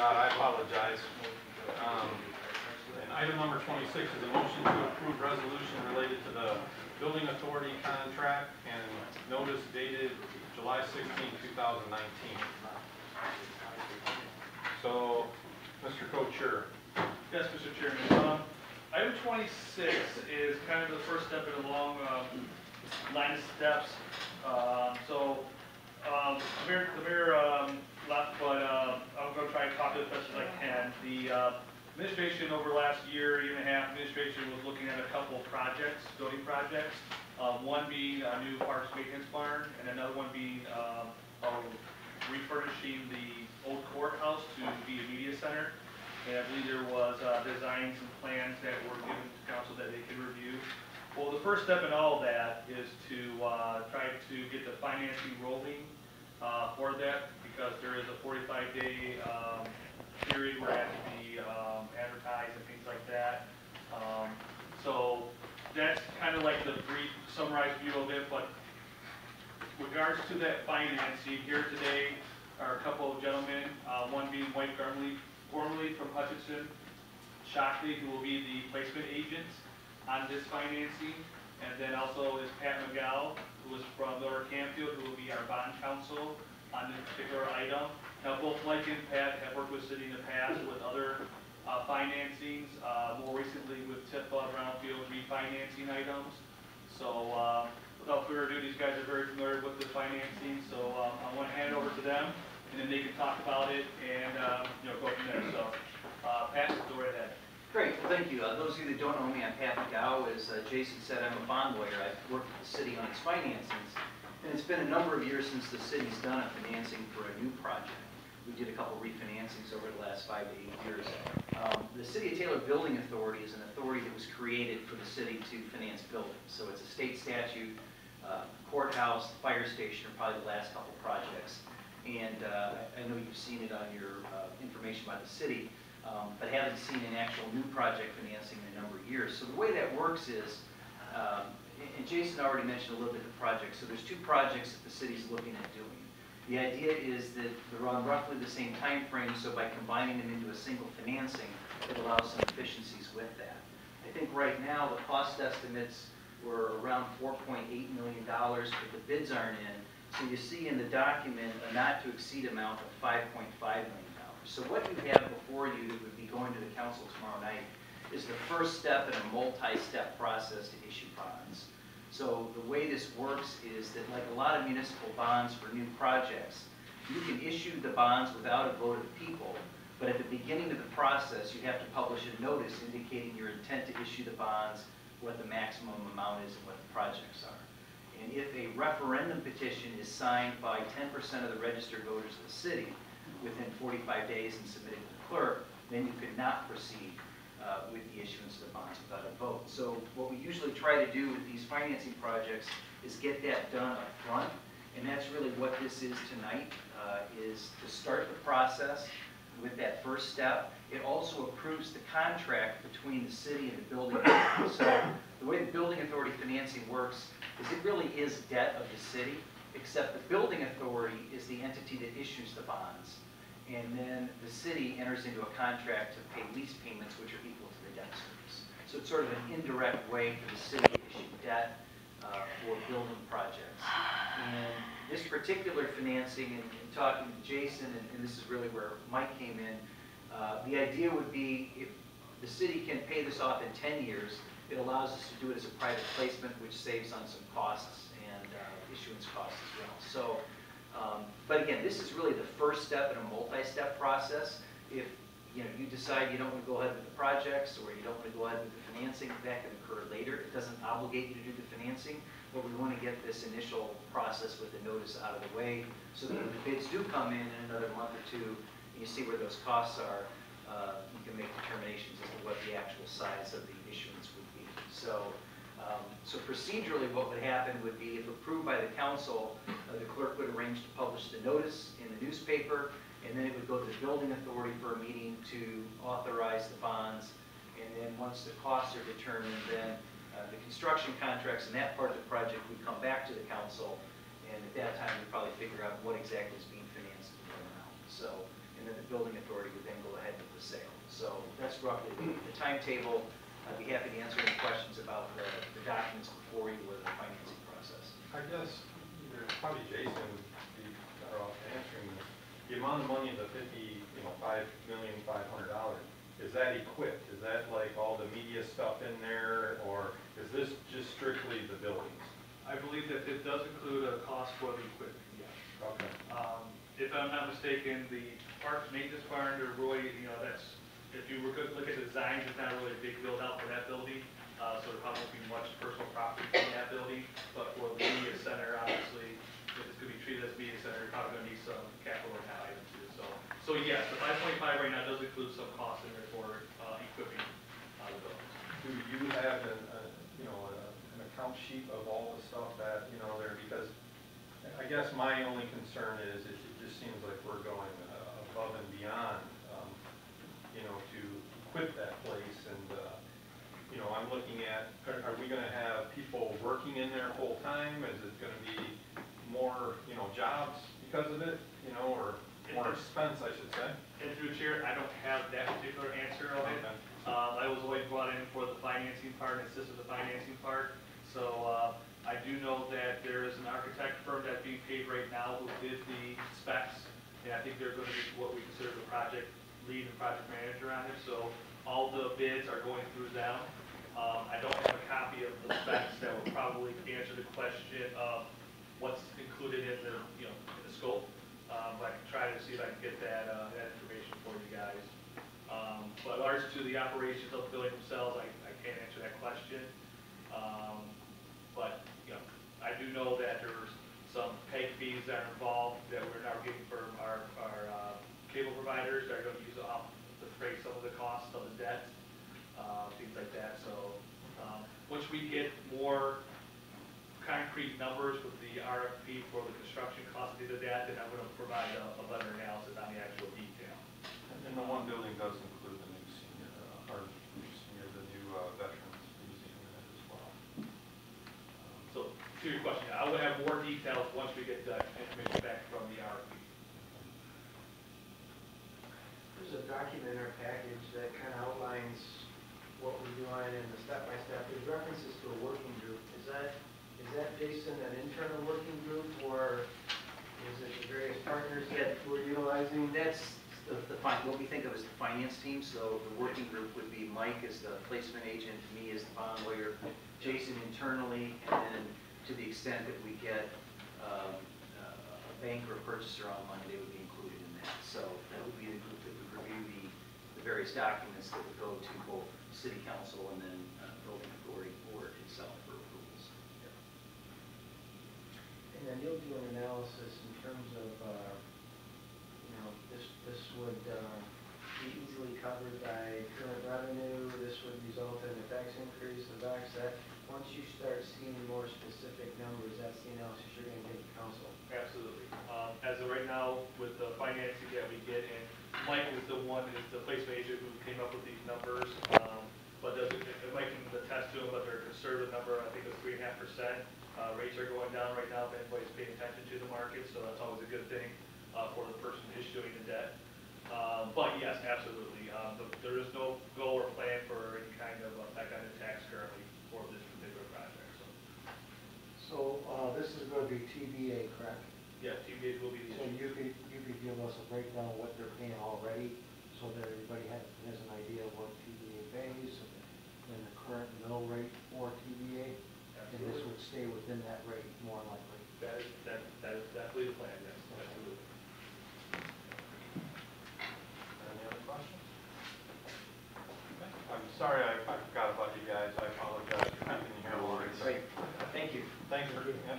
I apologize. And item number 26 is a motion to approve resolution related to the building authority contract and notice dated July 16, 2019. So, Mr. Co-Chair. Yes, Mr. Chairman. Item 26 is kind of the first step in a long line of steps. The mayor left, but I'm going to try and talk to it as best as I can. The administration over the last year and a half, administration was looking at a couple of projects, building projects. One being a new parks maintenance barn, and another one being refurbishing the old courthouse to be a media center. And I believe there was designs and plans that were given to council that they could review. Well, the first step in all of that is to try to get the financing rolling for that, because there is a 45-day period where it has to be advertised and things like that. So that's kind of like the brief summarized view of it, but with regards to that financing, here today are a couple of gentlemen, one being White Garmley, formerly from Hutchinson, Shockley, who will be the placement agents on this financing, and then also is Pat McGow, who is from Lower Campfield, who will be our bond counsel on this particular item. Now, both Mike and Pat have worked with the city in the past with other financings, more recently with TIFA, brownfield refinancing items. So without further ado, these guys are very familiar with the financing, so I want to hand it over to them, and then they can talk about it and go from there. So, Pat, go right ahead. Great, well, thank you. Those of you that don't know me, I'm Pat McGow. As Jason said, I'm a bond lawyer. I've worked with the city on its financings, and it's been a number of years since the city's done a financing for a new project. We did a couple refinancings over the last 5 to 8 years. The City of Taylor Building Authority is an authority that was created for the city to finance buildings. So it's a state statute. Courthouse, fire station are probably the last couple projects. And I know you've seen it on your information by the city, but haven't seen an actual new project financing in a number of years. So the way that works is, and Jason already mentioned a little bit of the project, so there's two projects that the city's looking at doing. The idea is that they're on roughly the same time frame, so by combining them into a single financing, it allows some efficiencies with that. I think right now the cost estimates were around $4.8 million, but the bids aren't in. So you see in the document a not to exceed amount of $5.5 million. So what you have before you that would be going to the council tomorrow night is the first step in a multi-step process to issue bonds. So the way this works is that, like a lot of municipal bonds for new projects, you can issue the bonds without a vote of the people, but at the beginning of the process you have to publish a notice indicating your intent to issue the bonds, what the maximum amount is, and what the projects are. And if a referendum petition is signed by 10% of the registered voters of the city within 45 days and submitted to the clerk, then you could not proceed with the issuance of the bonds without a vote. So what we usually try to do with these financing projects is get that done up front, and that's really what this is tonight, is to start the process with that first step. It also approves the contract between the city and the building authority. So the way the building authority financing works is it really is debt of the city, except the building authority is the entity that issues the bonds. And then the city enters into a contract to pay lease payments, which are equal to the debt service. So it's sort of an indirect way for the city to issue debt for building projects. And this particular financing, and talking to Jason, and this is really where Mike came in, the idea would be if the city can pay this off in 10 years, it allows us to do it as a private placement, which saves on some costs and issuance costs as well. So, but again, this is really the first step in a multi-step process. If you decide you don't want to go ahead with the projects, or you don't want to go ahead with the financing, that can occur later. It doesn't obligate you to do the financing, but we want to get this initial process with the notice out of the way, so that when the bids do come in another month or two, and you see where those costs are, you can make determinations as to what the actual size of the issuance would be. So, so procedurally what would happen would be, if approved by the council, the clerk would arrange to publish the notice in the newspaper, and then it would go to the building authority for a meeting to authorize the bonds. And then once the costs are determined, then the construction contracts and that part of the project would come back to the council, and at that time we'd probably figure out what exactly is being financed and what amount. So, and then the building authority would then the sale. So that's roughly the timetable. I'd be happy to answer any questions about the documents before you or the financing process. I guess either probably Jason would be better off answering this. The amount of money, the $5,500,000, is that equipped? Is that like all the media stuff in there, or is this just strictly the buildings? I believe that it does include a cost for the equipment, yes. Okay. If I'm not mistaken, the parks maintenance barn, or Roy, that's, if you were to look at the designs, it's not really a big build out for that building. So there probably won't be much personal property in that building, but for the media center, obviously, if it's gonna be treated as a media center, you're probably gonna need some capital items too. So yes, the 5.5 right now does include some costs in there for equipping the buildings. Do you have an account sheet of all the stuff that, there? Because I guess my only concern is it just seems like we're going above and beyond, to equip that place. And, I'm looking at, are we going to have people working in there full time? Is it going to be more, jobs because of it, or more expense, I should say? And through chair, I don't have that particular answer of it. Okay. I was always brought in for the financing part and assisted the financing part. So I do know that there is an architect firm that's being paid right now who did the specs. And I think they're going to be what we consider the project lead and project manager on it. So all the bids are going through them. I don't have a copy of the specs that will probably answer the question of what's included in the, in the scope. But I can try to see if I can get that information for you guys. But in regards to the operations of the building themselves, I can't answer that question. But, I do know that there's some pay fees that are involved that we're now getting from our cable providers that are going to use to defray some of the costs of the debt, things like that. So once we get more concrete numbers with the RFP for the construction cost of that, then I'm going to provide a better analysis on the actual detail. And the one building does include the new the new Veterans Museum in it as well. So to your question, I will have more details once we get the information back from the RFP. There's a document in our package that kind of outlines what we're doing and the step-by-step. There's references to a working group. Is that, Jason, an internal working group, or is it the various partners that we're utilizing? That's what we think of as the finance team. So the working group would be Mike as the placement agent, me as the bond lawyer, Jason internally, and then to the extent that we get a bank or a purchaser online, they would be included in that. So that would be the group that would review the various documents that would go to both City Council and then Building Authority Board itself for approvals. And then you'll do an analysis in terms of, this would be easily covered by current revenue. This would result in a tax increase of X. That once you start seeing more specific numbers, that's the analysis you're going to give the council. Absolutely. As of right now, with the financing that we get, and Mike is the placement agent who came up with these numbers. But Mike can attest to them, but they're a conservative number. I think it's 3.5%. Rates are going down right now if anybody's paying attention to the market, so that's always a good thing for the person issuing the debt. But yes, absolutely. There is no goal or plan for any kind of effect on the tax currently for this particular project. So this is going to be TBA, correct? Yeah, TBA will be the So issue. you could give us a breakdown of what they're paying already, so that everybody has an idea of what TBA pays and the current mill rate for TBA, and this would stay within that rate more likely. That is definitely the plan, yes, absolutely. Any other questions? Okay. I'm sorry I forgot about you guys. I apologize for having you here, Lori. Great. Thank you. Thanks for doing it.